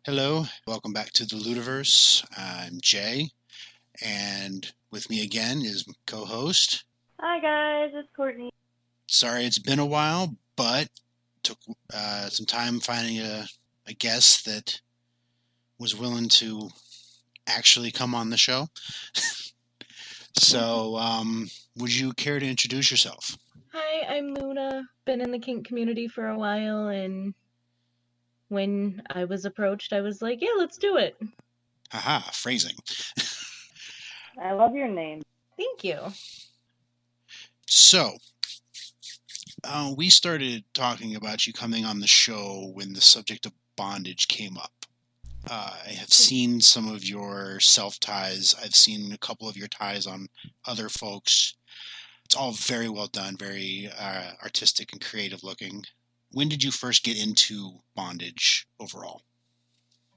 Hello, welcome back to the Ludiverse. I'm Jay, and with me again is co-host. Hi guys, it's Courtney. Sorry it's been a while, but took some time finding a guest that was willing to actually come on the show. So, would you care to introduce yourself? Hi, I'm Luna. Been in the kink community for a while, and when I was approached, I was like, yeah, let's do it. Haha, phrasing. I love your name. Thank you. So, we started talking about you coming on the show when the subject of bondage came up. I have seen some of your self-ties. I've seen a couple of your ties on other folks. It's all very well done, very artistic and creative looking. When did you first get into bondage overall?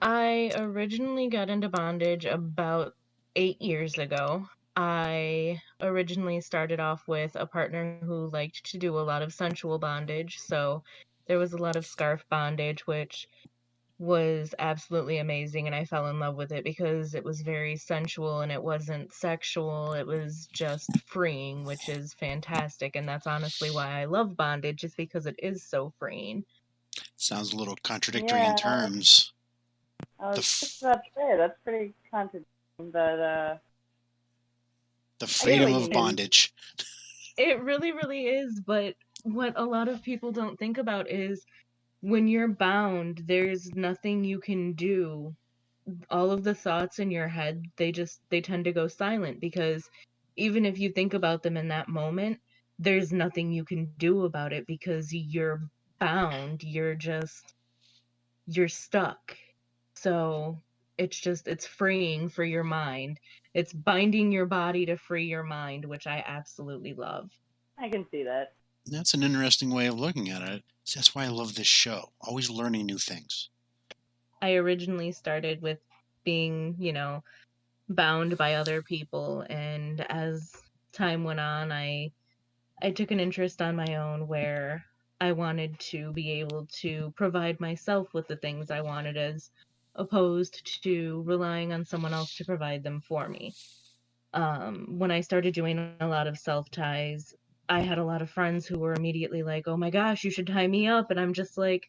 I originally got into bondage about 8 years ago. I originally started off with a partner who liked to do a lot of sensual bondage, so there was a lot of scarf bondage, which was absolutely amazing, and I fell in love with it because it was very sensual and it wasn't sexual. It was just freeing, which is fantastic, and that's honestly why I love bondage, is because it is so freeing. Sounds a little contradictory in terms. I was just about to say, that's pretty contradicting, but the freedom of bondage. It really, really is, but what a lot of people don't think about is when you're bound, there's nothing you can do. All of the thoughts in your head, they tend to go silent, because even if you think about them in that moment, there's nothing you can do about it because you're bound. You're stuck. So it's freeing for your mind. It's binding your body to free your mind, which I absolutely love. I can see that. That's an interesting way of looking at it. That's why I love this show. Always learning new things. I originally started with being, bound by other people, and as time went on, I took an interest on my own where I wanted to be able to provide myself with the things I wanted, as opposed to relying on someone else to provide them for me. When I started doing a lot of self-ties, I had a lot of friends who were immediately like, oh my gosh, you should tie me up. And I'm just like,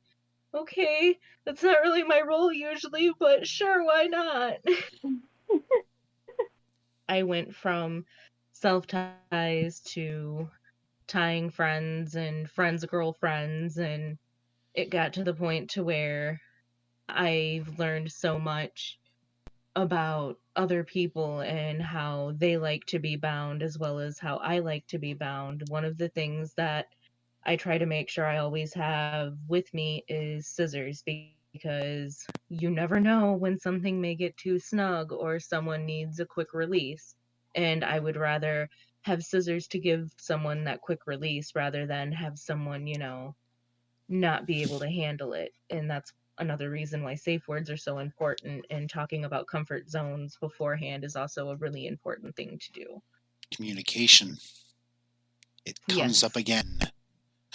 okay, that's not really my role usually, but sure, why not? I went from self-ties to tying friends and friends' girlfriends, and it got to the point to where I've learned so much about other people and how they like to be bound as well as how I like to be bound. One of the things that I try to make sure I always have with me is scissors, because you never know when something may get too snug or someone needs a quick release. And I would rather have scissors to give someone that quick release rather than have someone, not be able to handle it. And that's another reason why safe words are so important, and talking about comfort zones beforehand is also a really important thing to do. Communication. It comes up again.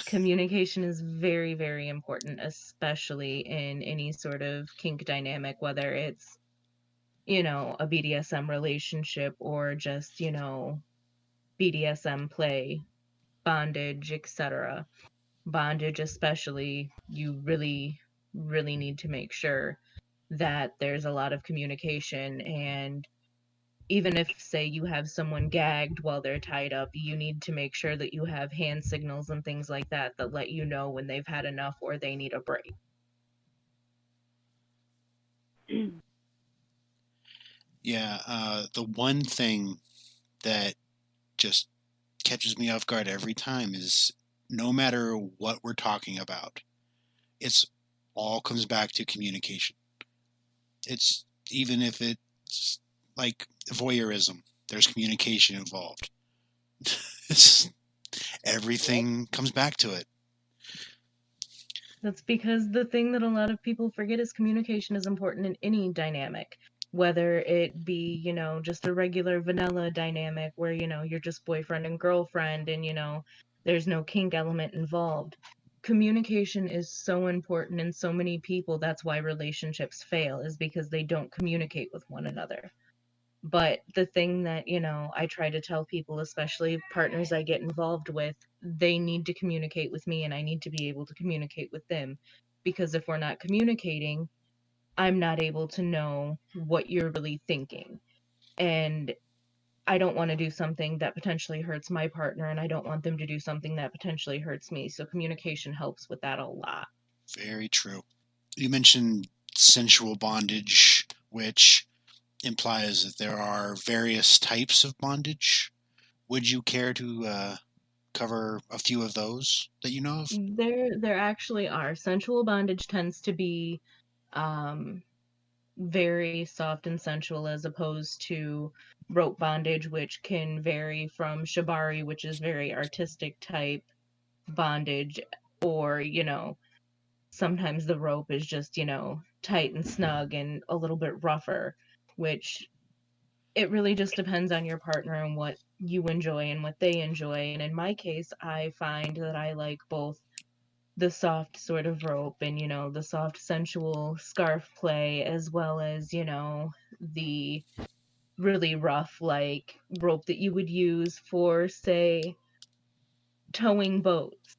Communication is very, very important, especially in any sort of kink dynamic, whether it's, a BDSM relationship or just, BDSM play, bondage, etc. Bondage especially, you really, really need to make sure that there's a lot of communication. And even if, say, you have someone gagged while they're tied up, you need to make sure that you have hand signals and things like that that let you know when they've had enough or they need a break. Yeah, the one thing that just catches me off guard every time is, no matter what we're talking about, it's all comes back to communication. It's, even if it's like voyeurism, there's communication involved. Everything comes back to it. That's because the thing that a lot of people forget is communication is important in any dynamic, whether it be, just a regular vanilla dynamic where, you're just boyfriend and girlfriend and, there's no kink element involved. communication is so important, and so many people, that's why relationships fail, is because they don't communicate with one another. But the thing that, I try to tell people, especially partners I get involved with, they need to communicate with me and I need to be able to communicate with them. Because if we're not communicating, I'm not able to know what you're really thinking. And I don't want to do something that potentially hurts my partner, and I don't want them to do something that potentially hurts me. So communication helps with that a lot. Very true. You mentioned sensual bondage, which implies that there are various types of bondage. Would you care to cover a few of those that you know of? There actually are. Sensual bondage tends to be um, very soft and sensual, as opposed to rope bondage, which can vary from shibari, which is very artistic type bondage, or, sometimes the rope is just, tight and snug and a little bit rougher, which it really just depends on your partner and what you enjoy and what they enjoy. And in my case, I find that I like both the soft sort of rope and, the soft sensual scarf play, as well as, the really rough, like, rope that you would use for, say, towing boats.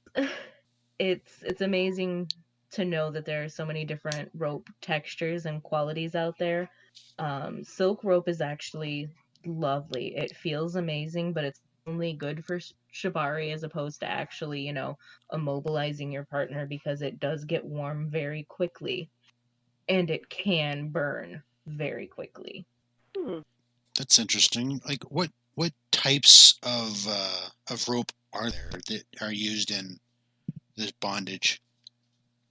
It's amazing to know that there are so many different rope textures and qualities out there. Silk rope is actually lovely. It feels amazing, but it's only good for shibari, as opposed to actually, immobilizing your partner, because it does get warm very quickly and it can burn very quickly. That's interesting. Like what types of rope are there that are used in this bondage?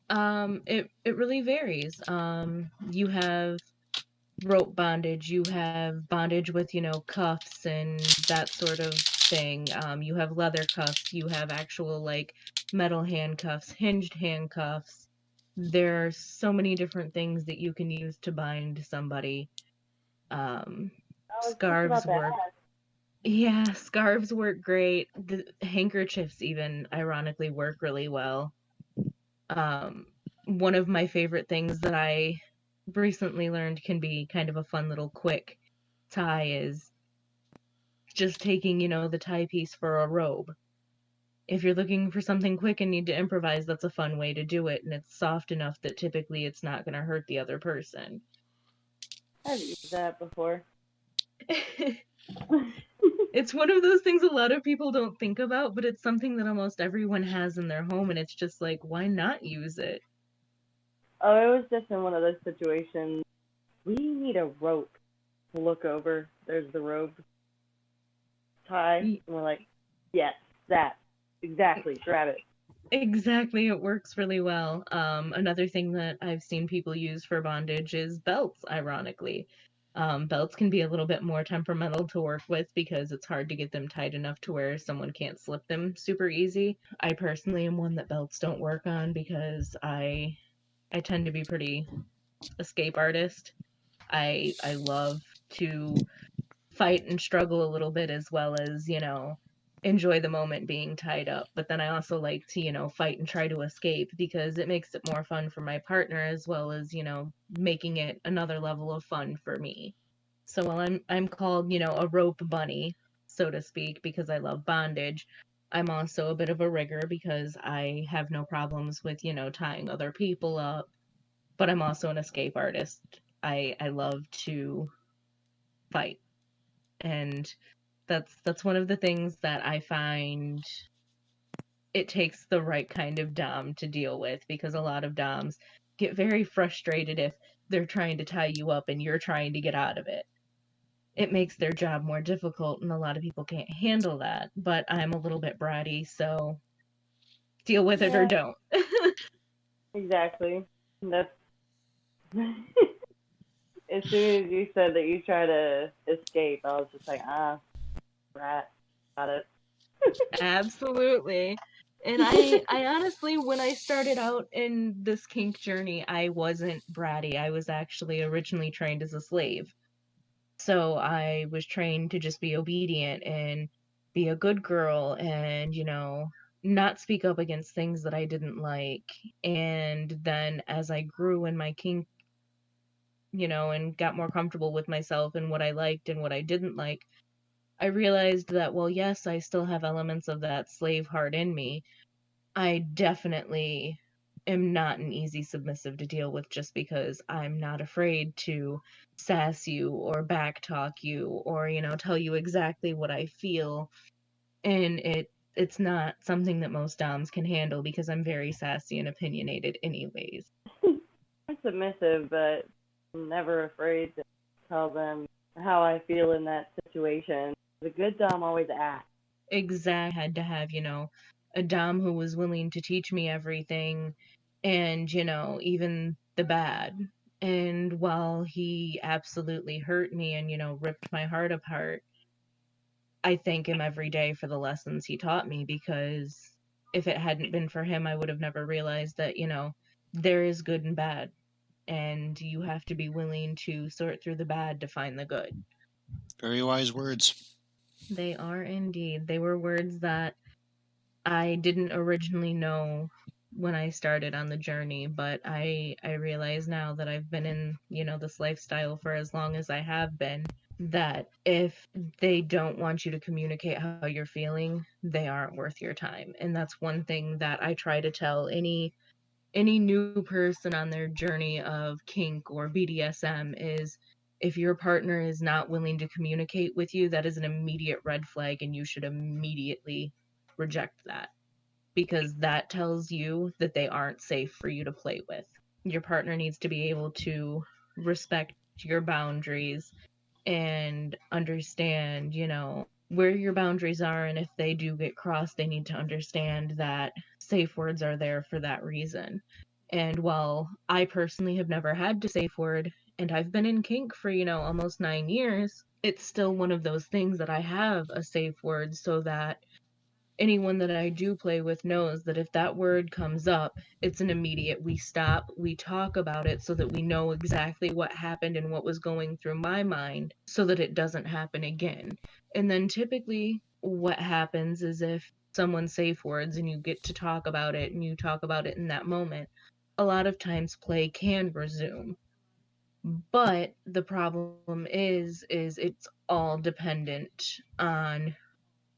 It really varies. You have rope bondage, you have bondage with, cuffs and that sort of thing. You have leather cuffs, you have actual, like, metal handcuffs, hinged handcuffs. There are so many different things that you can use to bind somebody. Um, I was just Scarves about to work. ask. Yeah, scarves work great. The handkerchiefs even ironically work really well. Um, One of my favorite things that I recently learned can be kind of a fun little quick tie is just taking, the tie piece for a robe. If you're looking for something quick and need to improvise, that's a fun way to do it, and it's soft enough that typically it's not going to hurt the other person. I've used that before. It's one of those things a lot of people don't think about, but it's something that almost everyone has in their home, and it's just like, why not use it? Oh, it was just in one of those situations. We need a rope to look over. There's the robe tie. And we're like, yes, that. Exactly. Grab it. Exactly, it works really well. Another thing that I've seen people use for bondage is belts, ironically. Belts can be a little bit more temperamental to work with because it's hard to get them tight enough to where someone can't slip them super easy. I personally am one that belts don't work on because I tend to be pretty escape artist. I love to fight and struggle a little bit, as well as, enjoy the moment being tied up. But then I also like to, fight and try to escape, because it makes it more fun for my partner, as well as, making it another level of fun for me. So while I'm called, a rope bunny, so to speak, because I love bondage, I'm also a bit of a rigger because I have no problems with, tying other people up. But I'm also an escape artist. I love to fight, and that's one of the things that I find it takes the right kind of dom to deal with, because a lot of doms get very frustrated if they're trying to tie you up and you're trying to get out of it. It makes their job more difficult, and a lot of people can't handle that. But I'm a little bit bratty, so deal with it or Yeah, don't. exactly. That's as soon as you said that you try to escape, I was just like, ah, rat, got it. Absolutely. And I honestly, when I started out in this kink journey, I wasn't bratty. I was actually originally trained as a slave. So I was trained to just be obedient and be a good girl and, not speak up against things that I didn't like. And then as I grew in my kink, and got more comfortable with myself and what I liked and what I didn't like, I realized that, well, yes, I still have elements of that slave heart in me. I definitely am not an easy submissive to deal with, just because I'm not afraid to sass you or backtalk you or, tell you exactly what I feel. And it's not something that most doms can handle, because I'm very sassy and opinionated anyways. I'm submissive, but I'm never afraid to tell them how I feel in that situation. The good dom always asks. Exact had to have, a dom who was willing to teach me everything, and, even the bad. And while he absolutely hurt me and, ripped my heart apart, I thank him every day for the lessons he taught me, because if it hadn't been for him, I would have never realized that, there is good and bad, and you have to be willing to sort through the bad to find the good. Very wise words. They are indeed. They were words that I didn't originally know when I started on the journey, but I realize now that I've been in, this lifestyle for as long as I have been, that if they don't want you to communicate how you're feeling, they aren't worth your time. And that's one thing that I try to tell any new person on their journey of kink or BDSM is, if your partner is not willing to communicate with you, that is an immediate red flag, and you should immediately reject that, because that tells you that they aren't safe for you to play with. Your partner needs to be able to respect your boundaries and understand, where your boundaries are. And if they do get crossed, they need to understand that safe words are there for that reason. And while I personally have never had to safe word, and I've been in kink for, almost 9 years, it's still one of those things that I have a safe word, so that anyone that I do play with knows that if that word comes up, it's an immediate, we stop, we talk about it, so that we know exactly what happened and what was going through my mind, so that it doesn't happen again. And then typically what happens is, if someone safe words and you get to talk about it and you talk about it in that moment, a lot of times play can resume. But the problem is it's all dependent on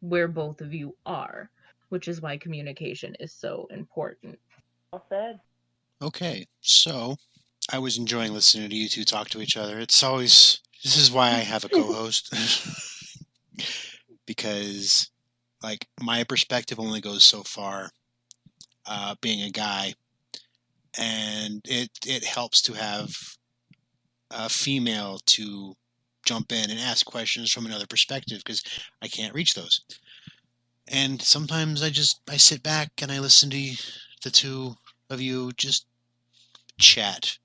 where both of you are, which is why communication is so important. Well said. Okay, so I was enjoying listening to you two talk to each other. This is why I have a co-host. Because, like, my perspective only goes so far, being a guy, and it helps to have a female to jump in and ask questions from another perspective, because I can't reach those. And sometimes I sit back and I listen to the two of you just chat,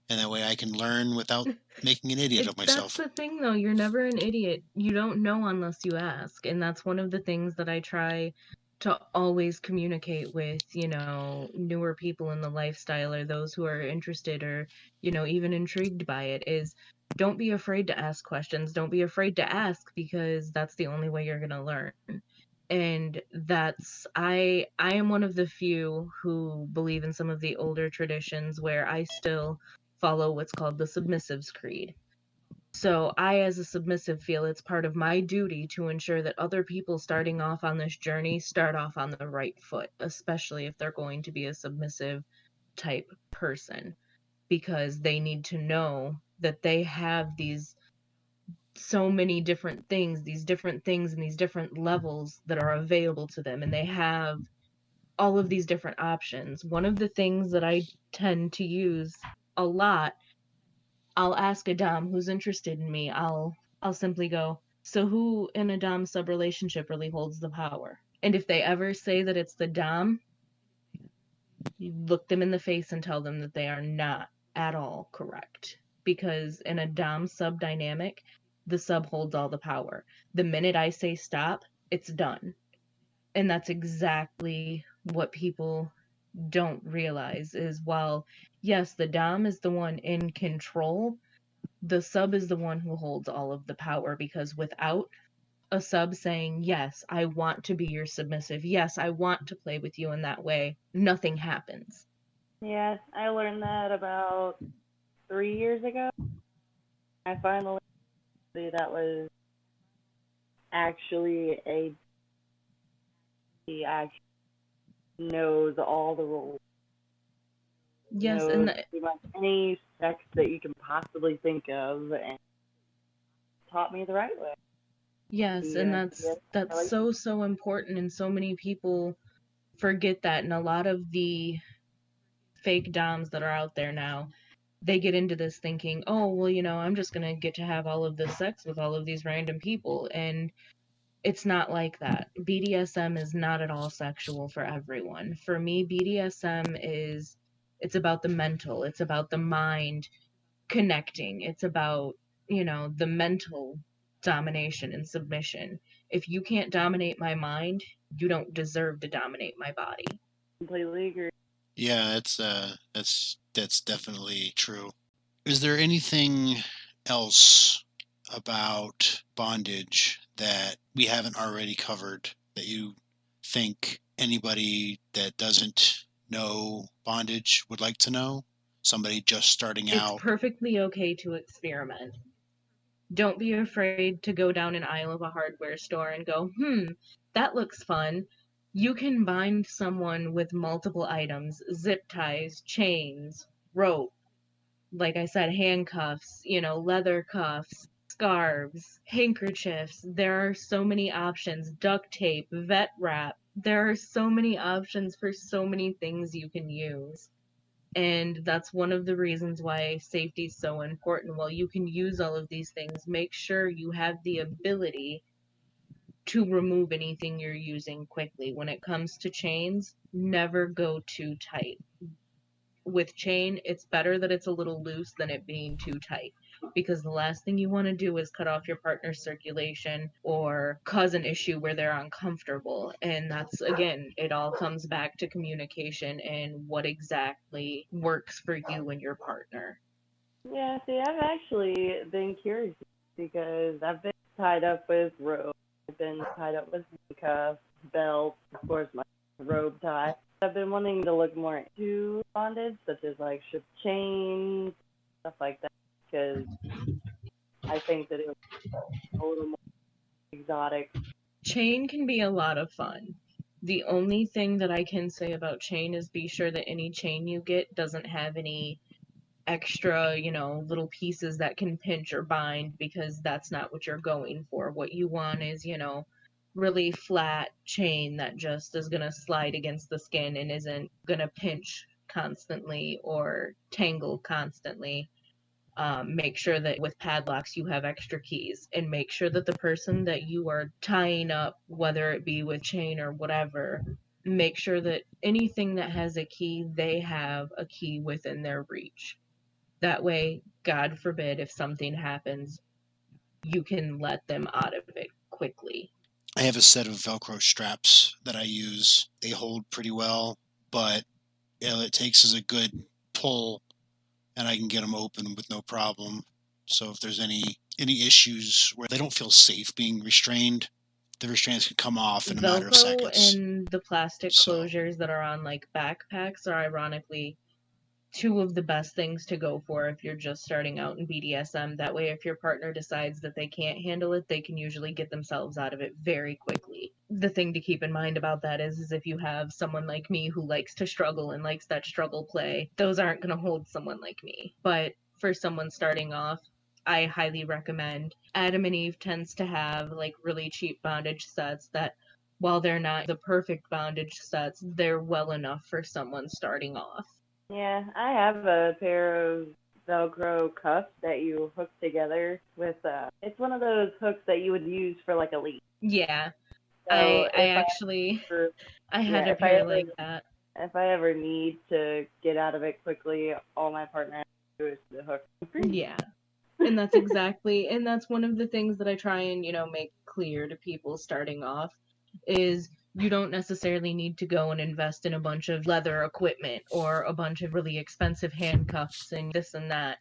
and that way I can learn without making an idiot of That's myself. the thing, though. You're never an idiot. You don't know unless you ask. And that's one of the things that I try to always communicate with, newer people in the lifestyle, or those who are interested, or, even intrigued by it, is don't be afraid to ask questions. Don't be afraid to ask, because that's the only way you're going to learn. And I am one of the few who believe in some of the older traditions, where I still follow what's called the submissives creed. So I, as a submissive, feel it's part of my duty to ensure that other people starting off on this journey start off on the right foot, especially if they're going to be a submissive type person, because they need to know that they have these so many different things, and these different levels that are available to them, and they have all of these different options. One of the things that I tend to use a lot, I'll ask a dom who's interested in me, I'll simply go, so who in a dom sub relationship really holds the power? And if they ever say that it's the dom, you look them in the face and tell them that they are not at all correct. Because in a dom sub dynamic, the sub holds all the power. The minute I say stop, it's done. And that's exactly what people don't realize, is, while yes, the dom is the one in control, the sub is the one who holds all of the power, because without a sub saying, yes, I want to be your submissive. Yes, I want to play with you in that way. Nothing happens. Yeah, I learned that about 3 years ago. I finally see that was actually he actually knows all the rules, Yes, knows pretty much any sex that you can possibly think of, and taught me the right way. yes, and that's so important, and so many people forget that, and a lot of the fake doms that are out there now, they get into this thinking, oh, well, I'm just gonna get to have all of this sex with all of these random people, and it's not like that. BDSM is not at all sexual for everyone. For me, it's about the mental, it's about the mind connecting, it's about, the mental domination and submission. If you can't dominate my mind, you don't deserve to dominate my body. Completely agree. Yeah, that's definitely true. Is there anything else about bondage that we haven't already covered that you think anybody that doesn't know bondage would like to know? Somebody just starting out? It's perfectly okay to experiment. Don't be afraid to go down an aisle of a hardware store and go, that looks fun. You can bind someone with multiple items, zip ties, chains, rope, like I said, handcuffs, leather cuffs, scarves, handkerchiefs. There are so many options. Duct tape, vet wrap. There are so many options for so many things you can use. And that's one of the reasons why safety is so important. While you can use all of these things, make sure you have the ability to remove anything you're using quickly. When it comes to chains, never go too tight. With chain, it's better that it's a little loose than it being too tight, because the last thing you want to do is cut off your partner's circulation or cause an issue where they're uncomfortable. And that's, again, it all comes back to communication and what exactly works for you and your partner. Yeah, see, I've actually been curious because I've been tied up with rope, I've been tied up with handcuffs, belts, of course, my robe tie. I've been wanting to look more into bondage, such as like ship chains, stuff like that, because I think that it was a little more exotic. Chain can be a lot of fun. The only thing that I can say about chain is be sure that any chain you get doesn't have any extra, little pieces that can pinch or bind, because that's not what you're going for. What you want is, really flat chain that just is going to slide against the skin and isn't going to pinch constantly or tangle constantly. Make sure that with padlocks you have extra keys, and make sure that the person that you are tying up, whether it be with chain or whatever, make sure that anything that has a key, they have a key within their reach. That way, God forbid, if something happens, you can let them out of it quickly. I have a set of Velcro straps that I use. They hold pretty well, but all it takes is a good pull, and I can get them open with no problem. So if there's any issues where they don't feel safe being restrained, the restraints can come off in a matter of seconds. Velcro and the plastic closures that are on like backpacks are ironically two of the best things to go for if you're just starting out in BDSM. That way, if your partner decides that they can't handle it, they can usually get themselves out of it very quickly. The thing to keep in mind about that is if you have someone like me who likes to struggle and likes that struggle play, those aren't going to hold someone like me. But for someone starting off, I highly recommend. Adam and Eve tends to have like really cheap bondage sets that, while they're not the perfect bondage sets, they're well enough for someone starting off. Yeah, I have a pair of Velcro cuffs that you hook together with. It's one of those hooks that you would use for like a leash. Yeah, So I had a pair like that. If I ever need to get out of it quickly, all my partner has to do is the hook. Yeah, and that's exactly, and that's one of the things that I try and make clear to people starting off is you don't necessarily need to go and invest in a bunch of leather equipment or a bunch of really expensive handcuffs and this and that.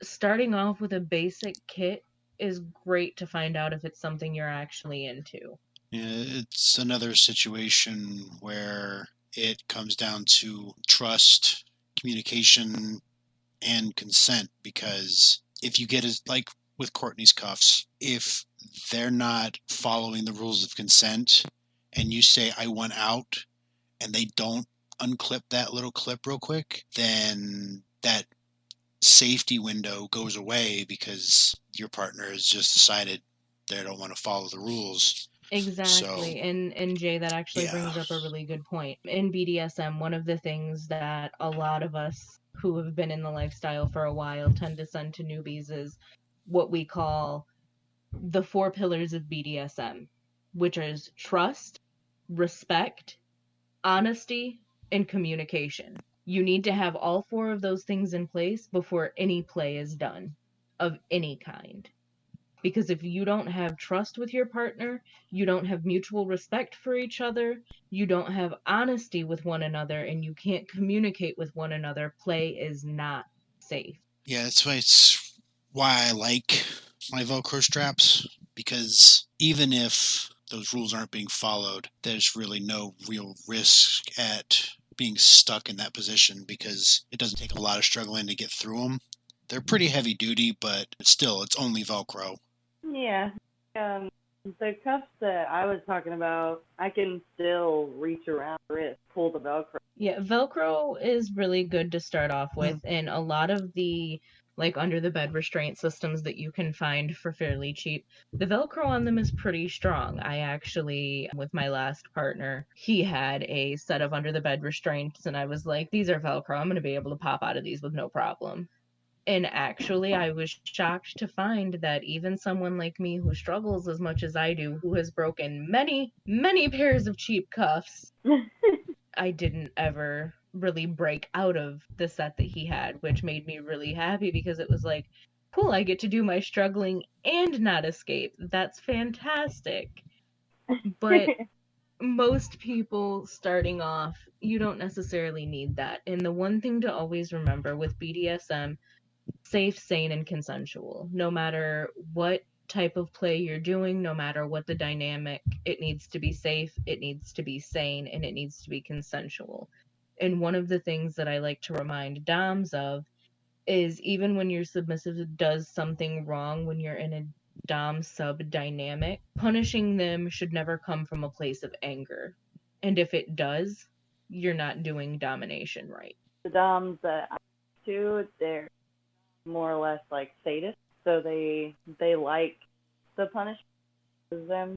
Starting off with a basic kit is great to find out if it's something you're actually into. Yeah, it's another situation where it comes down to trust, communication, and consent, because if you get like with Courtney's cuffs, if they're not following the rules of consent and you say I want out and they don't unclip that little clip real quick, then that safety window goes away because your partner has just decided they don't want to follow the rules. Exactly. So, And Jay, that actually yeah. brings up a really good point. In BDSM, one of the things that a lot of us who have been in the lifestyle for a while tend to send to newbies is what we call the 4 pillars of BDSM, which is trust, respect, honesty, and communication. You need to have all 4 of those things in place before any play is done of any kind. Because if you don't have trust with your partner, you don't have mutual respect for each other, you don't have honesty with one another, and you can't communicate with one another, play is not safe. Yeah, it's why I like my Velcro straps, because even if those rules aren't being followed, there's really no real risk at being stuck in that position because it doesn't take a lot of struggling to get through them. They're pretty heavy duty, but still, it's only Velcro. Yeah. The cuffs that I was talking about, I can still reach around the wrist, pull the Velcro. Yeah, Velcro is really good to start off with, and a lot of the like under the bed restraint systems that you can find for fairly cheap, the Velcro on them is pretty strong. I actually, with my last partner, he had a set of under the bed restraints, and I was like, these are Velcro. I'm going to be able to pop out of these with no problem. And actually, I was shocked to find that even someone like me who struggles as much as I do, who has broken many, many pairs of cheap cuffs, I didn't ever really break out of the set that he had, which made me really happy because it was like, cool, I get to do my struggling and not escape. That's fantastic. But most people starting off, you don't necessarily need that. And the one thing to always remember with BDSM, safe, sane, and consensual. No matter what type of play you're doing, no matter what the dynamic, it needs to be safe, it needs to be sane, and it needs to be consensual. And one of the things that I like to remind Doms of is even when your submissive does something wrong, when you're in a Dom sub dynamic, punishing them should never come from a place of anger. And if it does, you're not doing domination right. The Doms that I to, they're more or less like sadists, so they like the punishment of them.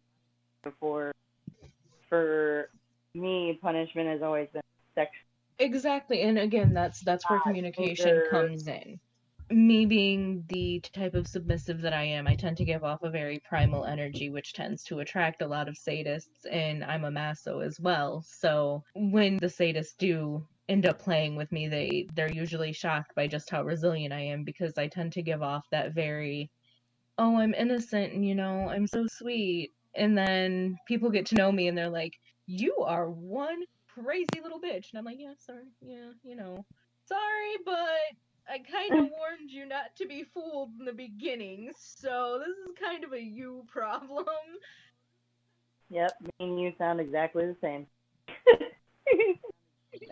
For me, punishment has always been sexual. Exactly, and again, that's where communication Anger. comes in. Me being the type of submissive that I am, I tend to give off a very primal energy, which tends to attract a lot of sadists, and I'm a maso as well. So when the sadists do end up playing with me, they're usually shocked by just how resilient I am because I tend to give off that very, oh, I'm innocent and I'm so sweet. And then people get to know me and they're like, you are one crazy little bitch. And I'm like, yeah, sorry. Yeah, sorry, but I kind of warned you not to be fooled in the beginning. So this is kind of a you problem. Yep, me and you sound exactly the same.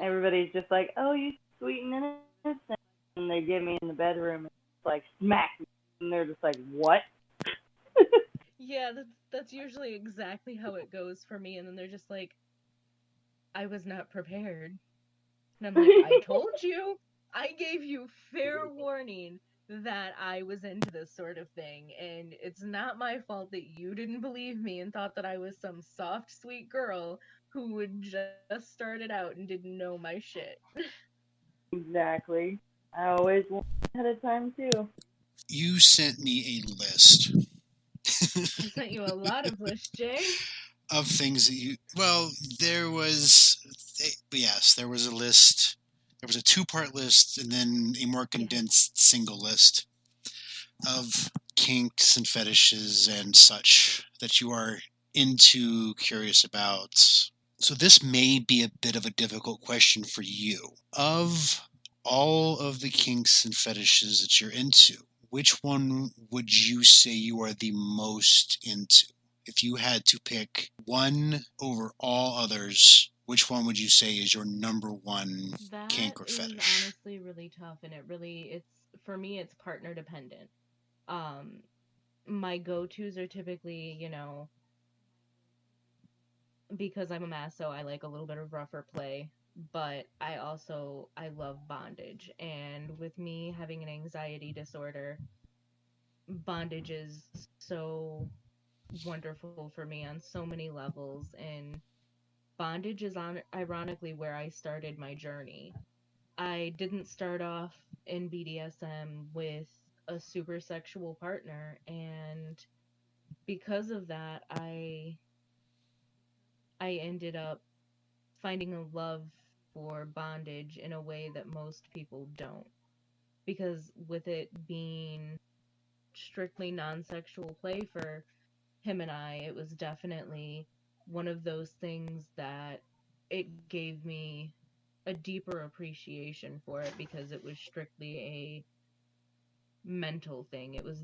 Everybody's just like, oh, you sweet and innocent. And they get me in the bedroom and it's like, smack me. And they're just like, what? Yeah, that's usually exactly how it goes for me. And then they're just like, I was not prepared. And I'm like, I told you. I gave you fair warning that I was into this sort of thing. And it's not my fault that you didn't believe me and thought that I was some soft, sweet girl who had just started out and didn't know my shit. Exactly. I always warn ahead of time, too. You sent me a list. I sent you a lot of lists, Jay. Of things that you. Well, there was. Yes, there was a list. There was a 2-part list and then a more condensed single list of kinks and fetishes and such that you are into, curious about. So this may be a bit of a difficult question for you. Of all of the kinks and fetishes that you're into, which one would you say you are the most into? If you had to pick one over all others, which one would you say is your number one kink or That is fetish? honestly really tough, and it's for me, it's partner dependent. Um, my go-tos are typically, because I'm a maso, I like a little bit of rougher play, but I love bondage. And with me having an anxiety disorder, bondage is so wonderful for me on so many levels. And bondage is ironically where I started my journey. I didn't start off in BDSM with a super sexual partner, and because of that, I ended up finding a love for bondage in a way that most people don't. Because with it being strictly non sexual play for him and I, it was definitely one of those things that it gave me a deeper appreciation for it because it was strictly a mental thing. It was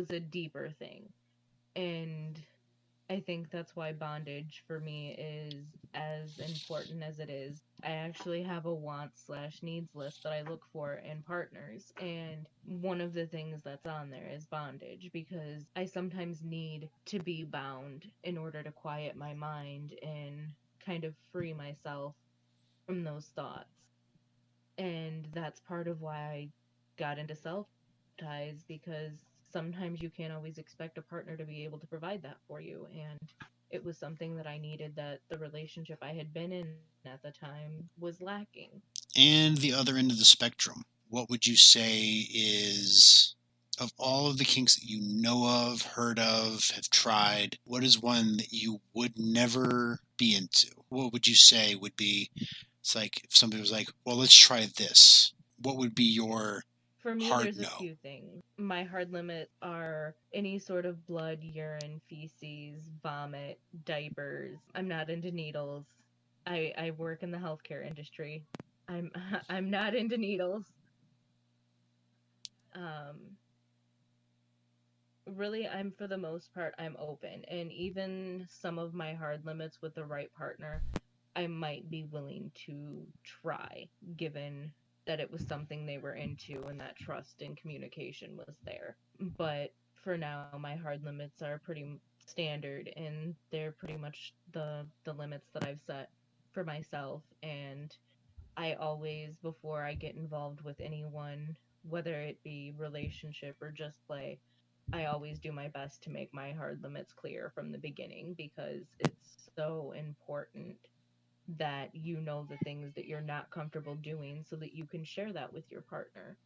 a deeper thing. And I think that's why bondage for me is as important as it is. I actually have a wants slash needs list that I look for in partners, and one of the things that's on there is bondage because I sometimes need to be bound in order to quiet my mind and kind of free myself from those thoughts. And that's part of why I got into self ties because sometimes you can't always expect a partner to be able to provide that for you. And it was something that I needed that the relationship I had been in at the time was lacking. And the other end of the spectrum, what would you say is, of all of the kinks that you know of, heard of, have tried, what is one that you would never be into? What would you say would be, it's like if somebody was like, well, let's try this. What would be your For me, hard there's a no? few things. My hard limits are any sort of blood, urine, feces, vomit, diapers. I'm not into needles. I work in the healthcare industry. I'm I'm not into needles. Um, Really, I'm for the most part I'm open, and even some of my hard limits with the right partner, I might be willing to try, given that it was something they were into and that trust and communication was there. But for now, my hard limits are pretty standard, and they're pretty much the limits that I've set for myself. And I always, before I get involved with anyone, whether it be relationship or just play, I always do my best to make my hard limits clear from the beginning because it's so important that you know the things that you're not comfortable doing so that you can share that with your partner.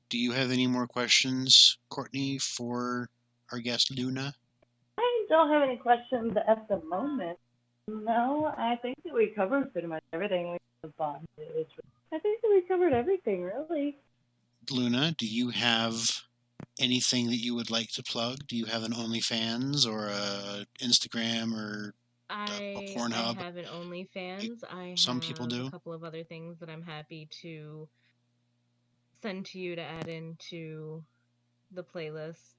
Do you have any more questions, Courtney, for our guest Luna? I don't have any questions at the moment. No, I think that we covered pretty much everything we have bondage. I think that we covered everything, really. Luna, do you have anything that you would like to plug? Do you have an OnlyFans or a Instagram or a I Pornhub? have an OnlyFans. I Some people have a do. couple of other things that I'm happy to send to you to add into the playlist.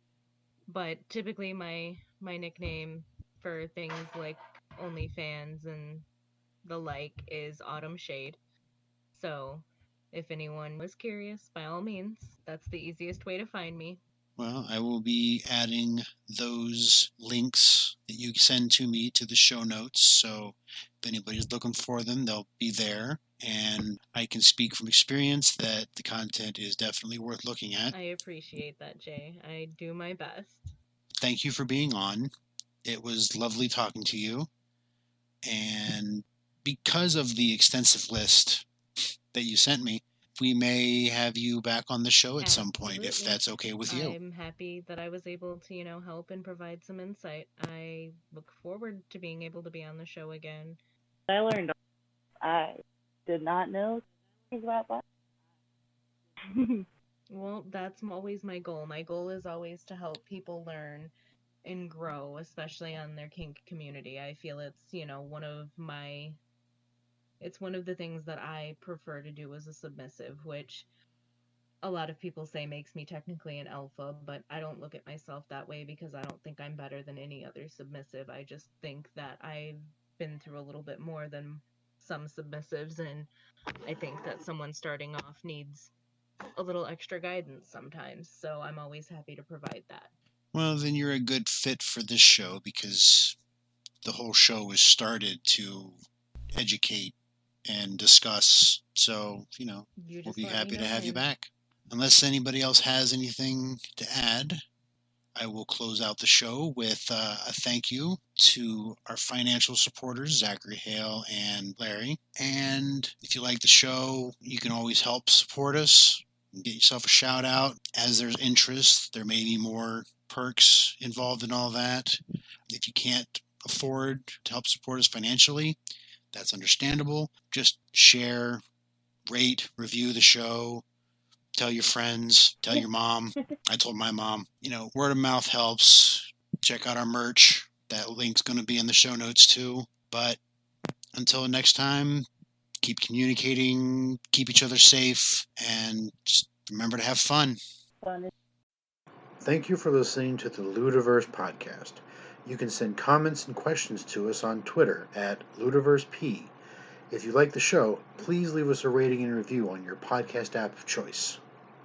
But typically my nickname for things like OnlyFans and the like is Autumn Shade. So if anyone was curious, by all means, that's the easiest way to find me. Well, I will be adding those links that you send to me to the show notes. So if anybody's looking for them, they'll be there. And I can speak from experience that the content is definitely worth looking at. I appreciate that, Jay. I do my best. Thank you for being on. It was lovely talking to you. And because of the extensive list that you sent me, we may have you back on the show at some point if Absolutely. that's okay with you. I'm happy that I was able to, help and provide some insight. I look forward to being able to be on the show again. I learned. I did not know things about bondage. Well, that's always my goal. My goal is always to help people learn and grow, especially on their kink community. I feel it's, it's one of the things that I prefer to do as a submissive, which a lot of people say makes me technically an alpha, but I don't look at myself that way because I don't think I'm better than any other submissive. I just think that I've been through a little bit more than some submissives, and I think that someone starting off needs a little extra guidance sometimes, so I'm always happy to provide that. Well, then you're a good fit for this show because the whole show was started to educate and discuss. So, we'll be happy to have you back. Unless anybody else has anything to add, I will close out the show with a thank you to our financial supporters, Zachary Hale and Larry. And if you like the show, you can always help support us and get yourself a shout out. As there's interest, there may be more perks involved in all that. If you can't afford to help support us financially, that's understandable. Just share, rate, review the show. Tell your friends, tell your mom. I told my mom, word of mouth helps. Check out our merch. That link's going to be in the show notes too. But until next time, keep communicating, keep each other safe, and just remember to have fun. Thank you for listening to the Ludiverse podcast. You can send comments and questions to us on Twitter at LudiverseP. If you like the show, please leave us a rating and review on your podcast app of choice.